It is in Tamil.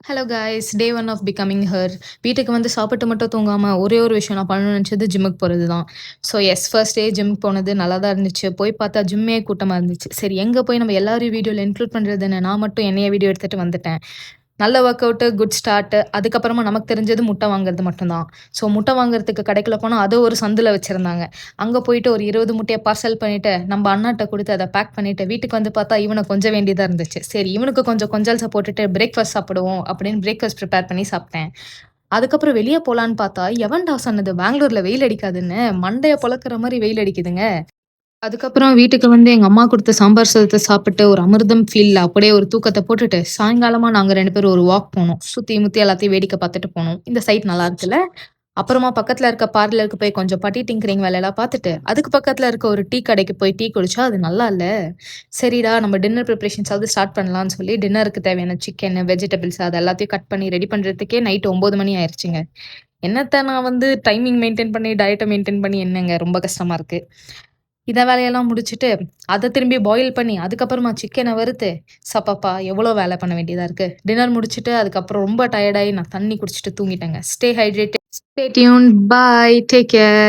Hello guys day one of becoming her. வீட்டுக்கு வந்து சாப்பிட்டு மட்டும் தூங்காமல் ஒரே ஒரு விஷயம் நான் பண்ணணும்னு நினச்சது ஜிம்முக்கு போகிறது தான். ஸோ எஸ், ஃபர்ஸ்ட் டே ஜிம்முக்கு போனது நல்லா தான் இருந்துச்சு. போய் பார்த்தா ஜிம்மே கூட்டமாக இருந்துச்சு. சரி, எங்கே போய் நம்ம எல்லாரையும் வீடியோவில் இன்க்ளூட் பண்ணுறதுன்னு நான் மட்டும் என்னைய வீடியோ எடுத்துகிட்டு வந்துட்டேன். நல்ல ஒர்க் அவுட்டு, குட் ஸ்டார்ட்டு. அதுக்கப்புறமா நமக்கு தெரிஞ்சது முட்டை வாங்குறது மட்டும்தான். ஸோ முட்டை வாங்குறதுக்கு கடைக்குள்ள போனா, அது ஒரு சந்துல வச்சிருந்தாங்க. அங்க போயிட்டு ஒரு 20 முட்டைய பார்சல் பண்ணிட்டு, நம்ப அண்ணாட்ட குடுத்து அத பேக் பண்ணிட்டு, வீட்டுக்கு வந்து பார்த்தா இவன கொஞ்சம் வேண்டியதா இருந்துச்சு. சரி, இவனுக்கு கொஞ்சம் கொஞ்சல்ஸ போட்டுட்டு பிரேக்ஃபாஸ்ட் சாப்பிடுவோம் அப்படின்னு பிரேக்ஃபாஸ்ட் ப்ரிப்பேர் பண்ணி சாப்பிட்டேன். அதுக்கப்புறம் வெளிய போலான்னு பார்த்தா, எவன்டா சொன்னது பெங்களூர்ல வெயில் அடிக்காதுன்னு? மண்டைய பொளக்குற மாரி வெயில் அடிக்குதுங்க. அதுக்கப்புறம் வீட்டுக்கு வந்து எங்க அம்மா குடுத்த சாம்பார் சாதத்த சாப்பிட்டு ஒரு அமிர்தம் ஃபீல்ல அப்படியே ஒரு தூக்கத்த போட்டுட்டு, சாயங்காலமா நாங்க 2 பேரும் ஒரு வாக் போனோம். சுத்தி முத்தி எல்லாத்தையும் வேடிக்கை பார்த்துட்டு போனோம். இந்த சைட் நல்லா இருக்குல்ல. அப்புறமா பக்கத்துல இருக்க பார்லருக்கு போய் கொஞ்சம் பட்டி டிங்கரிங் வேலையெல்லாம் பார்த்துட்டு, அதுக்கு பக்கத்துல இருக்க ஒரு டீ கடைக்கு போய் டீ குடிச்சா, அது நல்லா இல்ல. சரிடா, நம்ம டின்னர் ப்ரிப்பரேஷன்ஸாவது ஸ்டார்ட் பண்ணலான்னு சொல்லி, டின்னருக்கு தேவையான சிக்கனு, வெஜிடபிள்ஸ் அது எல்லாத்தையும் கட் பண்ணி ரெடி பண்றதுக்கே நைட் 9 மணி ஆயிருச்சுங்க. என்னத்த நான் வந்து டைமிங் மெயின்டெயின் பண்ணி, டயட்ட மெயின்டெயின் பண்ணி என்னங்க ரொம்ப கஷ்டமா இருக்கு. இத வேலையெல்லாம் முடிச்சுட்டு, அத திரும்பி பாயில் பண்ணி, அதுக்கப்புறமா சிக்கன வறுத்து, சப்பப்பா! எவ்வளோ வேல பண்ண வேண்டியதா இருக்கு. டின்னர் முடிச்சுட்டு, அதுக்கப்புறம் ரொம்ப டயர்ட் ஆயி நான் தண்ணி குடிச்சுட்டு தூங்கிட்டேங்க. ஸ்டே ஹைட்ரேட்டட், ஸ்டே டியூன்ட், பாய், டேக் கேர்.